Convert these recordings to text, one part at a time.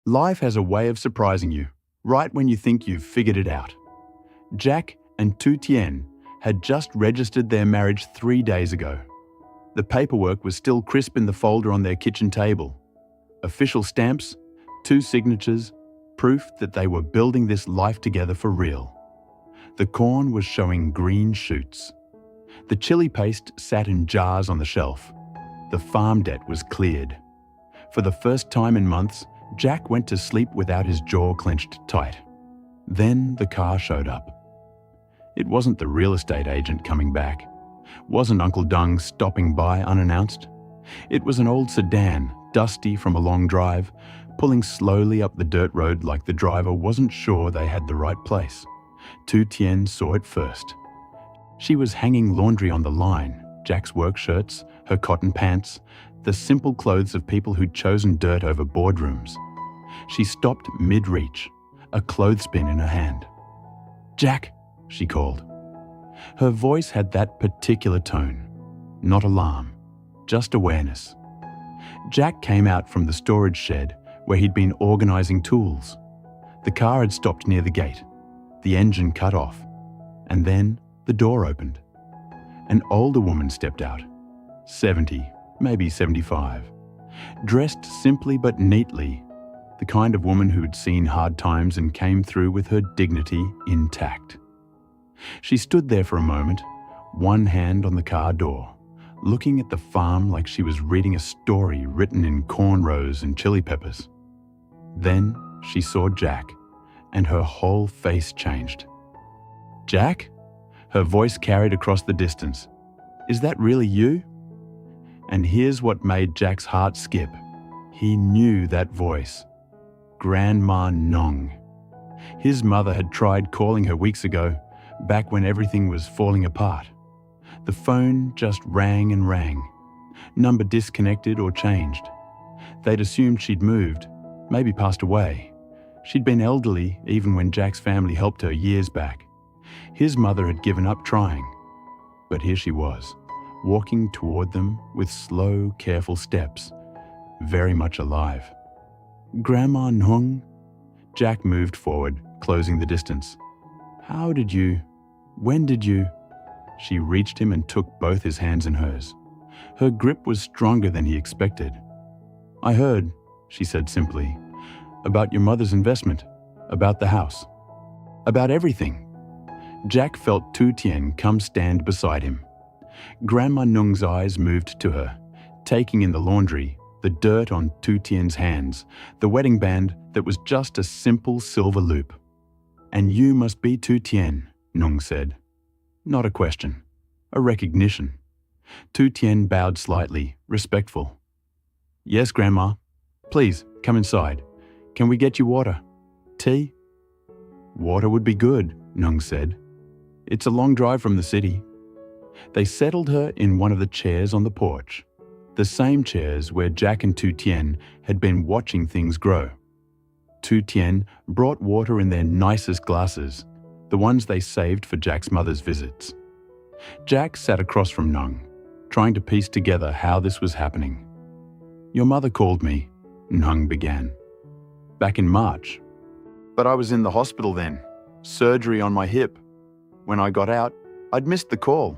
Life has a way of surprising you, right when you think you've figured it out. Jack and Tien had just registered their marriage 3 days ago. The paperwork was still crisp in the folder on their kitchen table. Official stamps, 2 signatures, proof that they were building this life together for real. The corn was showing green shoots. The chili paste sat in jars on the shelf. The farm debt was cleared. For the first time in months, Jack went to sleep without his jaw clenched tight. Then the car showed up. It wasn't the real estate agent coming back. Wasn't Uncle Dung stopping by unannounced. It was an old sedan, dusty from a long drive, pulling slowly up the dirt road like the driver wasn't sure they had the right place. Tien saw it first. She was hanging laundry on the line, Jack's work shirts, her cotton pants, the simple clothes of people who'd chosen dirt over boardrooms. She stopped mid-reach, a clothespin in her hand. "Jack," she called. Her voice had that particular tone, not alarm, just awareness. Jack came out from the storage shed where he'd been organizing tools. The car had stopped near the gate, the engine cut off, and then the door opened. An older woman stepped out, 70, maybe 75, dressed simply but neatly, the kind of woman who'd seen hard times and came through with her dignity intact. She stood there for a moment, one hand on the car door, looking at the farm like she was reading a story written in cornrows and chili peppers. Then she saw Jack, and her whole face changed. "Jack?" Her voice carried across the distance. "Is that really you?" And here's what made Jack's heart skip. He knew that voice. Grandma Nhung. His mother had tried calling her weeks ago, back when everything was falling apart. The phone just rang and rang. Number disconnected or changed. They'd assumed she'd moved, maybe passed away. She'd been elderly even when Jack's family helped her years back. His mother had given up trying. But here she was, walking toward them with slow, careful steps, very much alive. "Grandma Nhung?" Jack moved forward, closing the distance. When did you? She reached him and took both his hands in hers. Her grip was stronger than he expected. "I heard," she said simply, "about your mother's investment, about the house, about everything." Jack felt Tien come stand beside him. Grandma Nhung's eyes moved to her, taking in the laundry, the dirt on Tien's hands, the wedding band that was just a simple silver loop. "And you must be Tien," Nhung said. Not a question, a recognition. Tien bowed slightly, respectful. "Yes, Grandma. Please, come inside. Can we get you water? Tea?" "Water would be good," Nhung said. "It's a long drive from the city." They settled her in one of the chairs on the porch, the same chairs where Jack and Tien had been watching things grow. Tien brought water in their nicest glasses, the ones they saved for Jack's mother's visits. Jack sat across from Nhung, trying to piece together how this was happening. "Your mother called me," Nhung began. "Back in March. But I was in the hospital then, surgery on my hip. When I got out, I'd missed the call.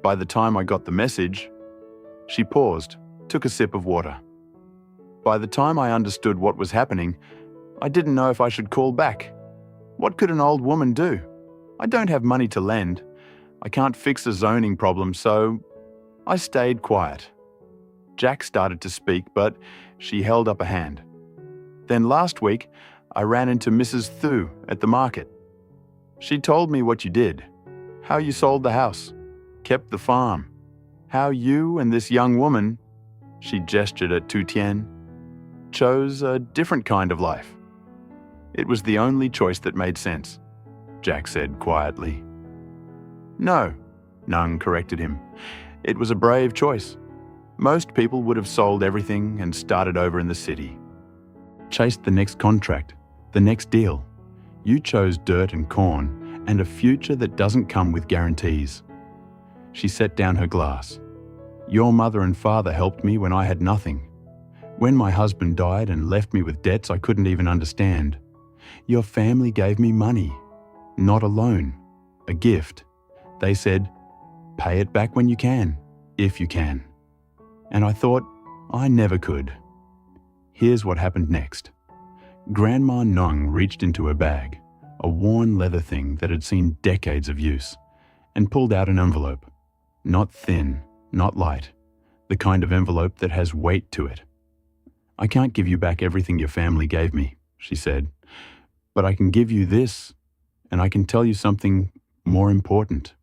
By the time I got the message..." She paused, took a sip of water. "By the time I understood what was happening, I didn't know if I should call back. What could an old woman do? I don't have money to lend. I can't fix a zoning problem, so I stayed quiet." Jack started to speak, but she held up a hand. "Then last week, I ran into Mrs. Thu at the market. She told me what you did, how you sold the house, kept the farm, how you and this young woman," she gestured at Tien, "chose a different kind of life." "It was the only choice that made sense," Jack said quietly. "No," Nhung corrected him. "It was a brave choice. Most people would have sold everything and started over in the city. Chased the next contract, the next deal. You chose dirt and corn and a future that doesn't come with guarantees." She set down her glass. "Your mother and father helped me when I had nothing. When my husband died and left me with debts I couldn't even understand, your family gave me money, not a loan, a gift. They said, pay it back when you can, if you can. And I thought, I never could. Here's what happened next. Grandma Nhung reached into her bag, a worn leather thing that had seen decades of use, and pulled out an envelope. Not thin, not light, the kind of envelope that has weight to it. I can't give you back everything your family gave me, she said, but I can give you this, and I can tell you something more important.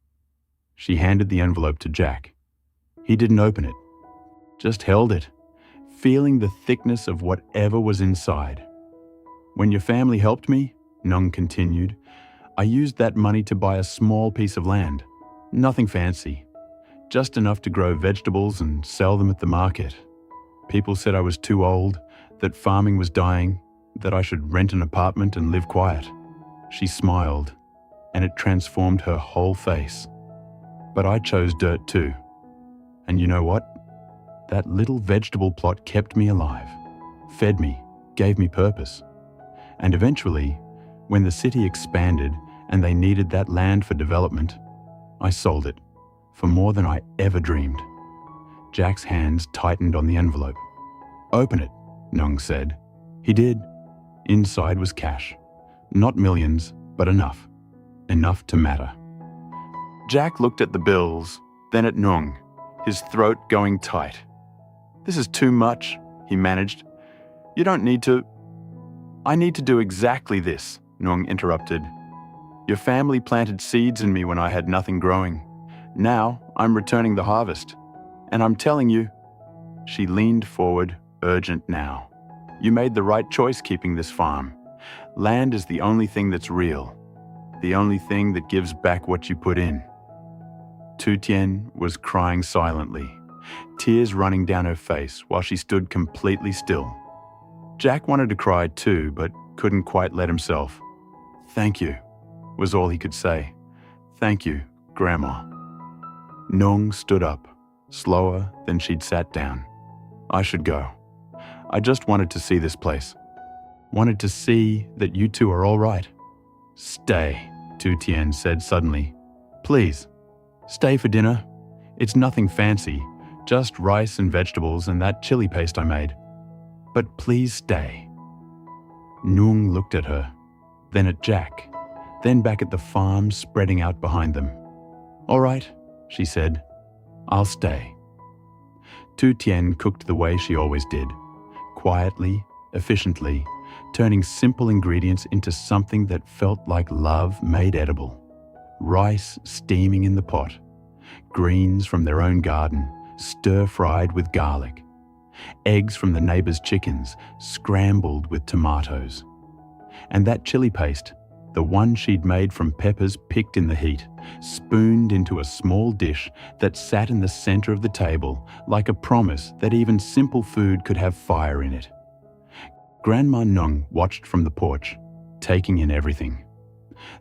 She handed the envelope to Jack. He didn't open it, just held it, feeling the thickness of whatever was inside. When your family helped me, Nhung continued, I used that money to buy a small piece of land. Nothing fancy, just enough to grow vegetables and sell them at the market. People said I was too old, that farming was dying, that I should rent an apartment and live quiet. She smiled, and it transformed her whole face. But I chose dirt too. And you know what? That little vegetable plot kept me alive, fed me, gave me purpose. And eventually, when the city expanded and they needed that land for development, I sold it for more than I ever dreamed. Jack's hands tightened on the envelope. Open it, Nhung said. He did. Inside was cash. Not millions, but enough. Enough to matter. Jack looked at the bills, then at Nhung, his throat going tight. This is too much, he managed. You don't need to... I need to do exactly this, Nhung interrupted. Your family planted seeds in me when I had nothing growing. Now I'm returning the harvest. And I'm telling you, she leaned forward, urgent now. You made the right choice keeping this farm. Land is the only thing that's real, the only thing that gives back what you put in. Tien was crying silently, tears running down her face while she stood completely still. Jack wanted to cry too, but couldn't quite let himself. Thank you, was all he could say. Thank you, Grandma. Nhung stood up, slower than she'd sat down. I should go. I just wanted to see this place. Wanted to see that you two are all right. Stay, Tien said suddenly. Please, stay for dinner. It's nothing fancy, just rice and vegetables and that chili paste I made. But please stay. Nhung looked at her, then at Jack, then back at the farm spreading out behind them. All right, she said. I'll stay. Tien cooked the way she always did, quietly, efficiently, turning simple ingredients into something that felt like love made edible. Rice steaming in the pot, greens from their own garden, stir-fried with garlic, eggs from the neighbor's chickens, scrambled with tomatoes. And that chili paste, the one she'd made from peppers picked in the heat, spooned into a small dish that sat in the center of the table like a promise that even simple food could have fire in it. Grandma Nhung watched from the porch, taking in everything.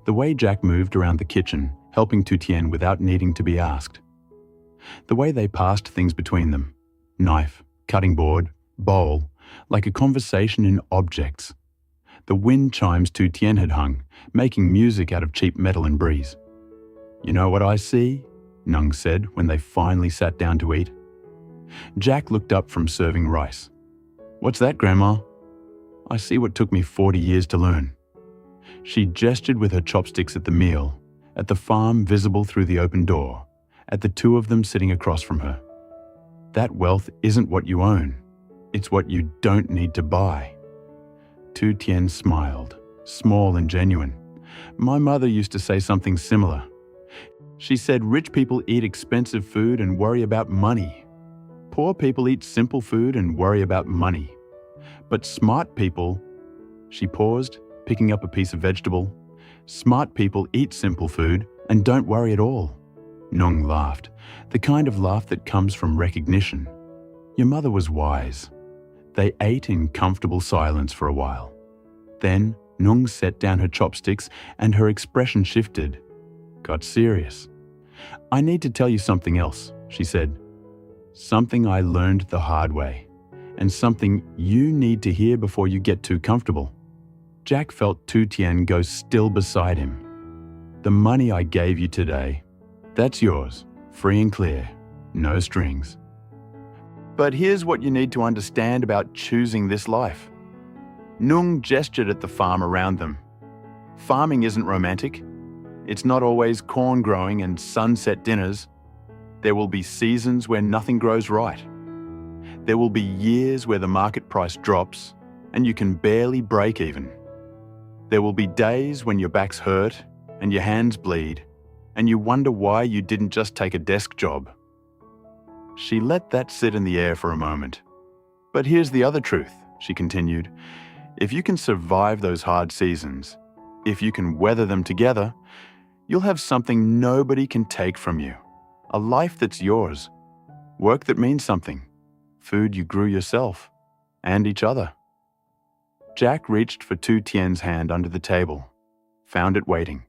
The way Jack moved around the kitchen, helping Tien without needing to be asked. The way they passed things between them, knife, cutting board, bowl, like a conversation in objects. The wind chimes Tien had hung, making music out of cheap metal and breeze. You know what I see? Nhung said when they finally sat down to eat. Jack looked up from serving rice. What's that, Grandma? I see what took me 40 years to learn. She gestured with her chopsticks at the meal, at the farm visible through the open door, at the two of them sitting across from her. That wealth isn't what you own. It's what you don't need to buy. Tien smiled, small and genuine. My mother used to say something similar. She said rich people eat expensive food and worry about money. Poor people eat simple food and worry about money. But smart people, she paused, picking up a piece of vegetable. Smart people eat simple food and don't worry at all. Nhung laughed, the kind of laugh that comes from recognition. Your mother was wise. They ate in comfortable silence for a while. Then Nhung set down her chopsticks and her expression shifted, got serious. I need to tell you something else, she said. Something I learned the hard way, and something you need to hear before you get too comfortable. Jack felt Tien go still beside him. The money I gave you today, that's yours, free and clear, no strings. But here's what you need to understand about choosing this life. Nhung gestured at the farm around them. Farming isn't romantic. It's not always corn growing and sunset dinners. There will be seasons where nothing grows right. There will be years where the market price drops and you can barely break even. There will be days when your back's hurt and your hands bleed and you wonder why you didn't just take a desk job. She let that sit in the air for a moment. But here's the other truth, she continued. If you can survive those hard seasons, if you can weather them together, you'll have something nobody can take from you. A life that's yours. Work that means something. Food you grew yourself. And each other. Jack reached for Tien's hand under the table. Found it waiting.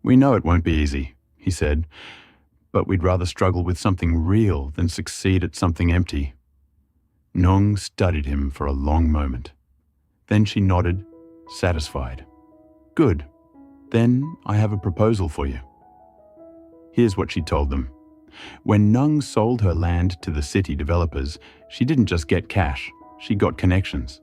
We know it won't be easy, he said, but we'd rather struggle with something real than succeed at something empty. Nhung studied him for a long moment. Then she nodded, satisfied. Good. Then I have a proposal for you. Here's what she told them. When Nhung sold her land to the city developers, she didn't just get cash, she got connections.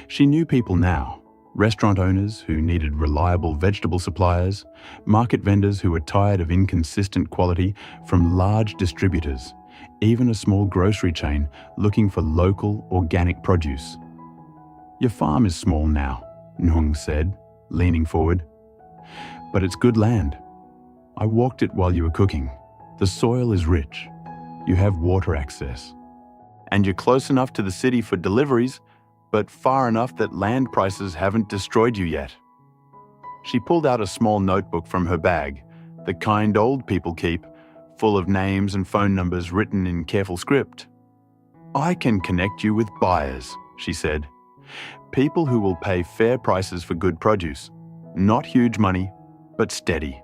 She knew people now, restaurant owners who needed reliable vegetable suppliers, market vendors who were tired of inconsistent quality from large distributors, even a small grocery chain looking for local, organic produce. Your farm is small now, Nhung said, leaning forward. But it's good land. I walked it while you were cooking. The soil is rich. You have water access. And you're close enough to the city for deliveries, but far enough that land prices haven't destroyed you yet. She pulled out a small notebook from her bag, the kind old people keep, full of names and phone numbers written in careful script. I can connect you with buyers, she said. People who will pay fair prices for good produce. Not huge money, but steady.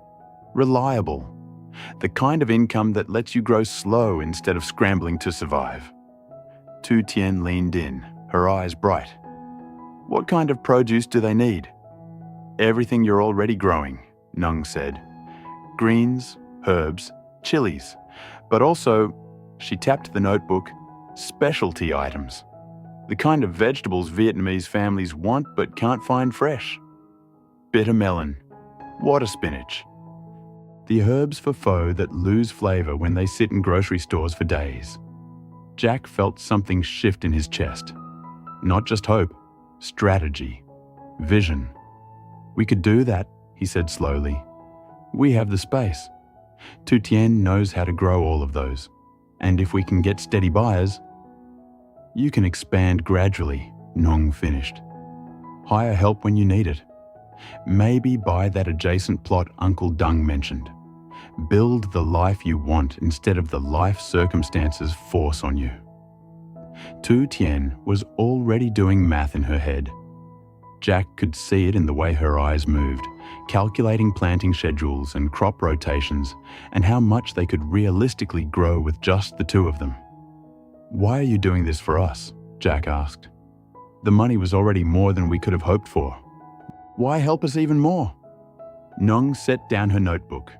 Reliable. The kind of income that lets you grow slow instead of scrambling to survive. Tien leaned in, her eyes bright. What kind of produce do they need? Everything you're already growing, Nhung said. Greens, herbs, chilies, but also, she tapped the notebook, specialty items. The kind of vegetables Vietnamese families want but can't find fresh. Bitter melon, water spinach. The herbs for pho that lose flavor when they sit in grocery stores for days. Jack felt something shift in his chest. Not just hope, strategy, vision. We could do that, he said slowly. We have the space. Tien knows how to grow all of those. And if we can get steady buyers, you can expand gradually, Nhung finished. Hire help when you need it. Maybe buy that adjacent plot Uncle Dung mentioned. Build the life you want instead of the life circumstances force on you. Tien was already doing math in her head. Jack could see it in the way her eyes moved, calculating planting schedules and crop rotations and how much they could realistically grow with just the two of them. Why are you doing this for us? Jack asked. The money was already more than we could have hoped for. Why help us even more? Nhung set down her notebook.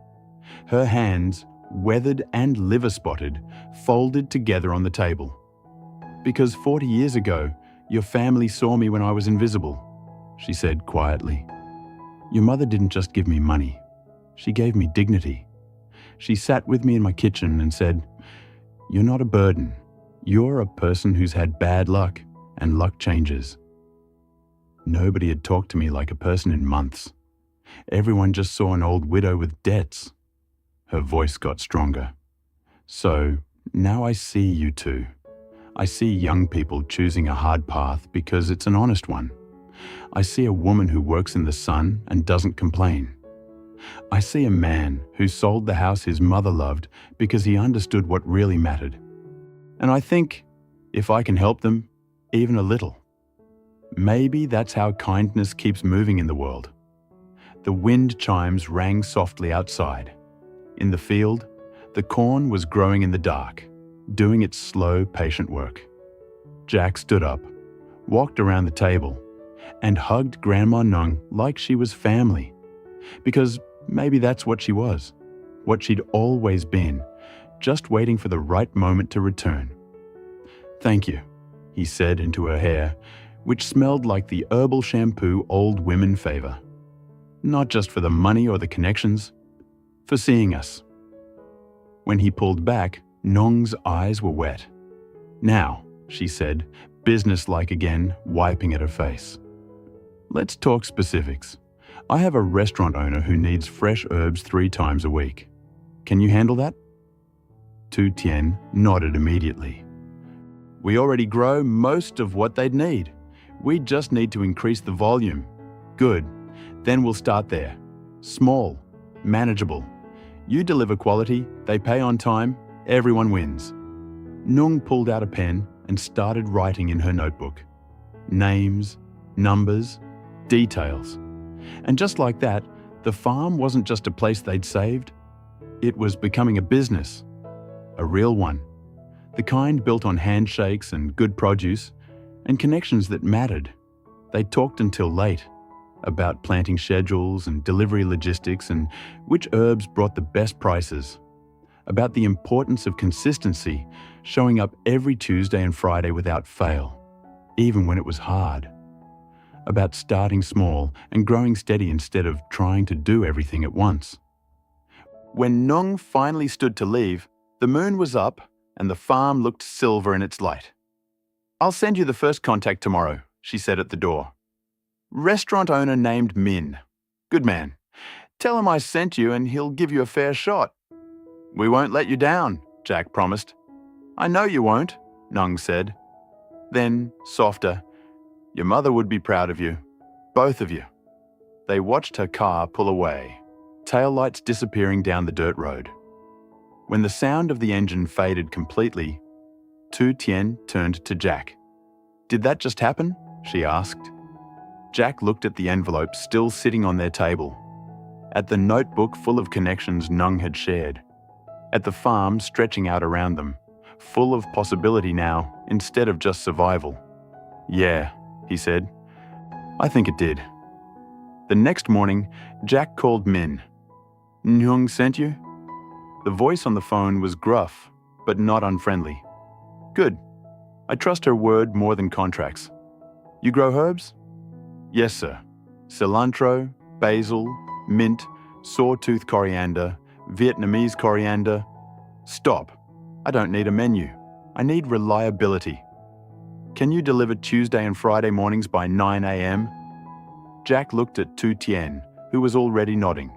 Her hands, weathered and liver-spotted, folded together on the table. Because 40 years ago, your family saw me when I was invisible, she said quietly. Your mother didn't just give me money. She gave me dignity. She sat with me in my kitchen and said, "You're not a burden. You're a person who's had bad luck, and luck changes." Nobody had talked to me like a person in months. Everyone just saw an old widow with debts. Her voice got stronger. So, now I see you two. I see young people choosing a hard path because it's an honest one. I see a woman who works in the sun and doesn't complain. I see a man who sold the house his mother loved because he understood what really mattered. And I think, if I can help them, even a little, maybe that's how kindness keeps moving in the world. The wind chimes rang softly outside. In the field, the corn was growing in the dark, doing its slow, patient work. Jack stood up, walked around the table, and hugged Grandma Nhung like she was family. Because maybe that's what she was, what she'd always been, just waiting for the right moment to return. "Thank you," he said into her hair, which smelled like the herbal shampoo old women favor. "Not just for the money or the connections, for seeing us." When he pulled back, Nhung's eyes were wet. "Now," she said, businesslike again, wiping at her face. "Let's talk specifics. I have a restaurant owner who needs fresh herbs 3 times a week. Can you handle that?" Tien nodded immediately. "We already grow most of what they'd need. We just need to increase the volume." "Good. Then we'll start there. Small, manageable. You deliver quality, they pay on time, everyone wins." Nhung pulled out a pen and started writing in her notebook. Names, numbers, details. And just like that, the farm wasn't just a place they'd saved. It was becoming a business. A real one. The kind built on handshakes and good produce, and connections that mattered. They talked until late, about planting schedules and delivery logistics and which herbs brought the best prices. About the importance of consistency, showing up every Tuesday and Friday without fail, even when it was hard. About starting small and growing steady instead of trying to do everything at once. When Nhung finally stood to leave, the moon was up and the farm looked silver in its light. "I'll send you the first contact tomorrow," she said at the door. "Restaurant owner named Min. Good man. Tell him I sent you and he'll give you a fair shot." "We won't let you down," Jack promised. "I know you won't," Nhung said. Then, softer, "Your mother would be proud of you. Both of you." They watched her car pull away, taillights disappearing down the dirt road. When the sound of the engine faded completely, Tien turned to Jack. "Did that just happen?" she asked. Jack looked at the envelope still sitting on their table, at the notebook full of connections Nhung had shared, at the farm stretching out around them, full of possibility now instead of just survival. "Yeah," he said. "I think it did." The next morning, Jack called Min. "Nhung sent you?" The voice on the phone was gruff, but not unfriendly. "Good. I trust her word more than contracts. You grow herbs?" "Yes, sir. Cilantro, basil, mint, sawtooth coriander, Vietnamese coriander." "Stop. I don't need a menu. I need reliability. Can you deliver Tuesday and Friday mornings by 9 a.m.? Jack looked at Tien, who was already nodding.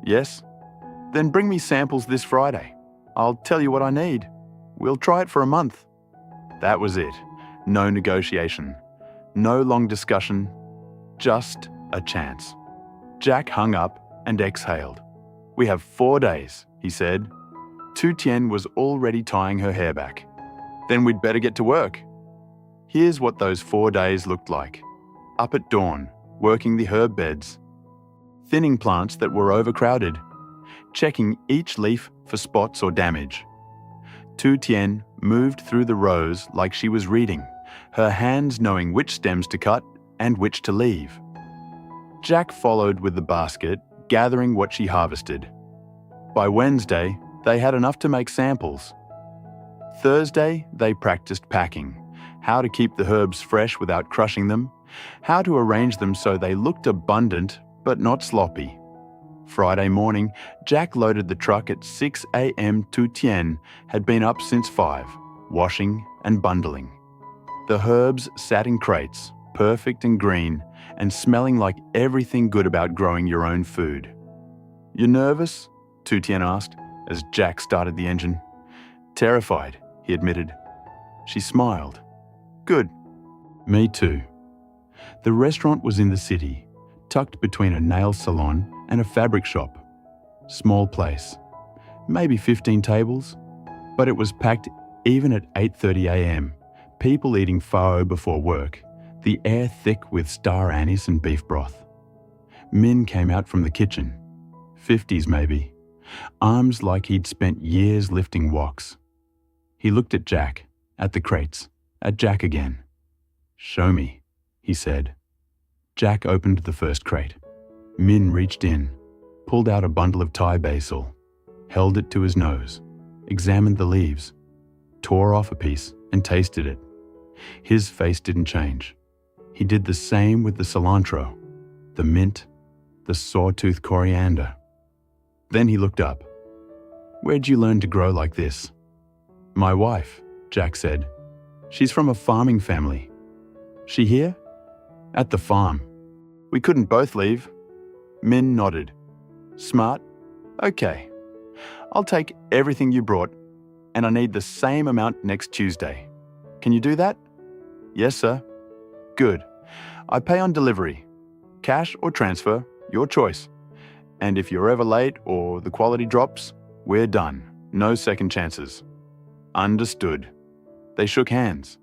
"Yes?" "Then bring me samples this Friday. I'll tell you what I need. We'll try it for a month." That was it. No negotiation. No long discussion. Just a chance. Jack hung up and exhaled. "We have 4 days," he said. Tien was already tying her hair back. "Then we'd better get to work." Here's what those 4 days looked like. Up at dawn, working the herb beds. Thinning plants that were overcrowded. Checking each leaf for spots or damage. Tien moved through the rows like she was reading, her hands knowing which stems to cut and which to leave. Jack followed with the basket, gathering what she harvested. By Wednesday, they had enough to make samples. Thursday, they practiced packing, how to keep the herbs fresh without crushing them, how to arrange them so they looked abundant but not sloppy. Friday morning, Jack loaded the truck at 6 a.m. Tien had been up since 5, washing and bundling. The herbs sat in crates, perfect and green, and smelling like everything good about growing your own food. "You nervous?" Tien asked, as Jack started the engine. "Terrified," he admitted. She smiled. "Good." "Me too." The restaurant was in the city, tucked between a nail salon and a fabric shop. Small place. Maybe 15 tables. But it was packed even at 8:30 a.m. People eating pho before work, the air thick with star anise and beef broth. Min came out from the kitchen. 50s maybe. Arms like he'd spent years lifting woks. He looked at Jack, at the crates, at Jack again. "Show me," he said. Jack opened the first crate. Min reached in, pulled out a bundle of Thai basil, held it to his nose, examined the leaves, tore off a piece and tasted it. His face didn't change. He did the same with the cilantro, the mint, the sawtooth coriander. Then he looked up. "Where'd you learn to grow like this?" "My wife," Jack said. "She's from a farming family." "She here?" "At the farm. We couldn't both leave." Min nodded. "Smart? Okay. I'll take everything you brought, and I need the same amount next Tuesday. Can you do that?" "Yes, sir." "Good. I pay on delivery. Cash or transfer, your choice. And if you're ever late or the quality drops, we're done. No second chances." "Understood." They shook hands.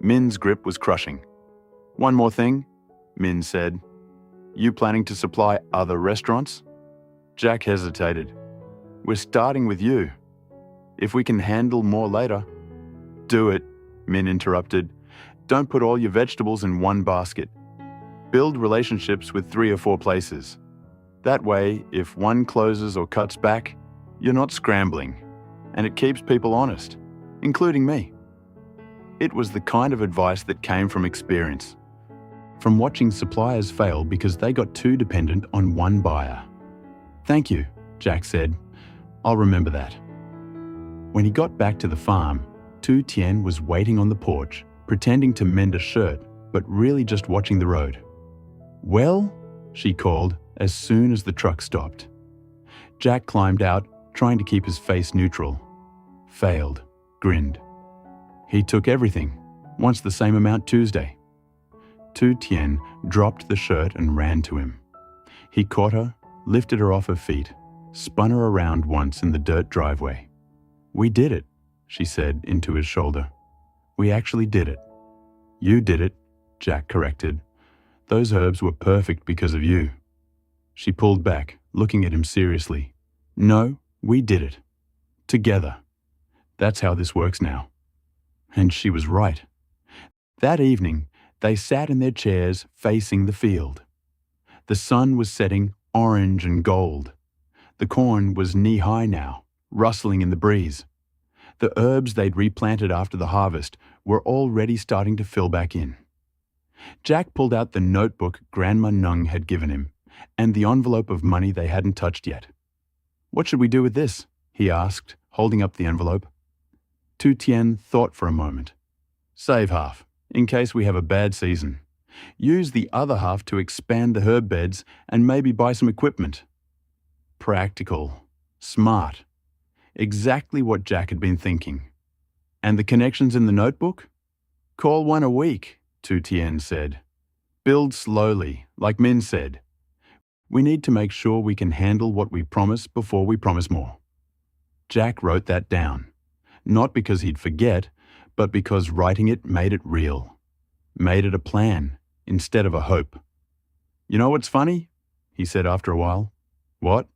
Min's grip was crushing. "One more thing," Min said. "You planning to supply other restaurants?" Jack hesitated. "We're starting with you. If we can handle more later." "Do it," Min interrupted. "Don't put all your vegetables in one basket. Build relationships with 3 or 4 places. That way, if one closes or cuts back, you're not scrambling, and it keeps people honest, including me." It was the kind of advice that came from experience, from watching suppliers fail because they got too dependent on one buyer. "Thank you," Jack said. "I'll remember that." When he got back to the farm, Tien was waiting on the porch, pretending to mend a shirt, but really just watching the road. "Well?" she called as soon as the truck stopped. Jack climbed out, trying to keep his face neutral. Failed, grinned. He took everything, once the same amount Tuesday. Tien dropped the shirt and ran to him. He caught her, lifted her off her feet, spun her around once in the dirt driveway. "We did it," she said into his shoulder. "We actually did it." "You did it," Jack corrected. "Those herbs were perfect because of you." She pulled back, looking at him seriously. "No, we did it. Together. That's how this works now." And she was right. That evening, they sat in their chairs facing the field. The sun was setting orange and gold. The corn was knee-high now, rustling in the breeze. The herbs they'd replanted after the harvest were already starting to fill back in. Jack pulled out the notebook Grandma Nhung had given him, and the envelope of money they hadn't touched yet. "What should we do with this?" he asked, holding up the envelope. Tien thought for a moment. "Save half, in case we have a bad season. Use the other half to expand the herb beds and maybe buy some equipment." Practical. Smart. Exactly what Jack had been thinking. "And the connections in the notebook?" "Call one a week," Tien said. "Build slowly, like Min said. We need to make sure we can handle what we promise before we promise more." Jack wrote that down, not because he'd forget, but because writing it made it real, made it a plan instead of a hope. "You know what's funny?" he said after a while. "What?"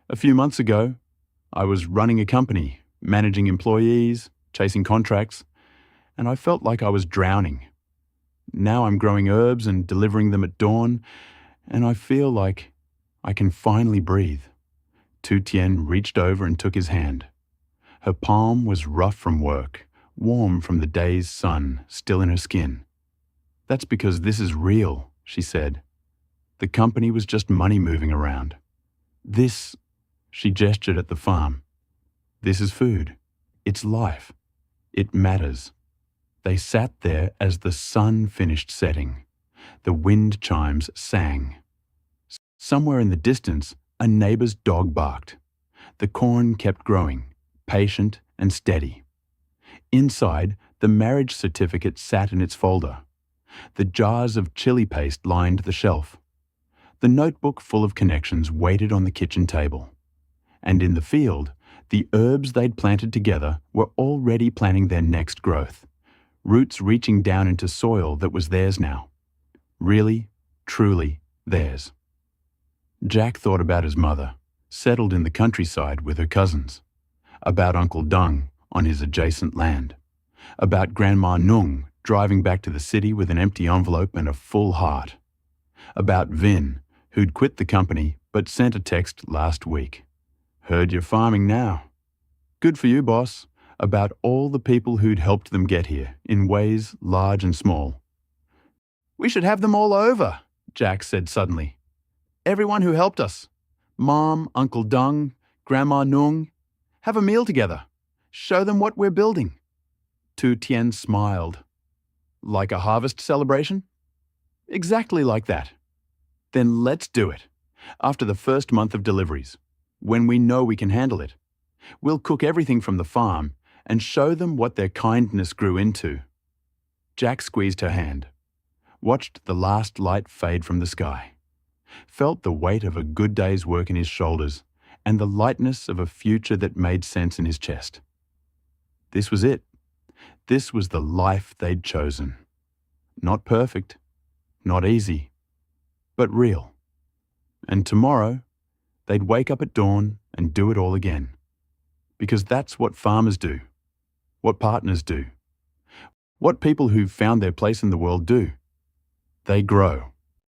"A few months ago, I was running a company, managing employees, chasing contracts, and I felt like I was drowning. Now I'm growing herbs and delivering them at dawn, and I feel like I can finally breathe." Tien reached over and took his hand. Her palm was rough from work, warm from the day's sun still in her skin. "That's because this is real," she said. "The company was just money moving around. This," she gestured at the farm, "this is food. It's life. It matters." They sat there as the sun finished setting. The wind chimes sang. Somewhere in the distance, a neighbor's dog barked. The corn kept growing, patient and steady. Inside, the marriage certificate sat in its folder. The jars of chili paste lined the shelf. The notebook full of connections waited on the kitchen table. And in the field, the herbs they'd planted together were already planning their next growth, roots reaching down into soil that was theirs now. Really, truly theirs. Jack thought about his mother, settled in the countryside with her cousins, about Uncle Dung on his adjacent land, About Grandma Nhung driving back to the city with an empty envelope and a full heart. About Vin, who'd quit the company but sent a text last week. Heard you're farming now. Good for you, boss. About all the people who'd helped them get here, in ways large and small. We should have them all over, Jack said suddenly. Everyone who helped us. Mom, Uncle Dung, Grandma Nhung. Have a meal together. Show them what we're building. Tien smiled. Like a harvest celebration? Exactly like that. Then let's do it. After the first month of deliveries, when we know we can handle it. We'll cook everything from the farm and show them what their kindness grew into. Jack squeezed her hand, watched the last light fade from the sky, felt the weight of a good day's work in his shoulders and the lightness of a future that made sense in his chest. This was it. This was the life they'd chosen. Not perfect, not easy, but real. And tomorrow, they'd wake up at dawn and do it all again. Because that's what farmers do, what partners do, what people who've found their place in the world do. They grow.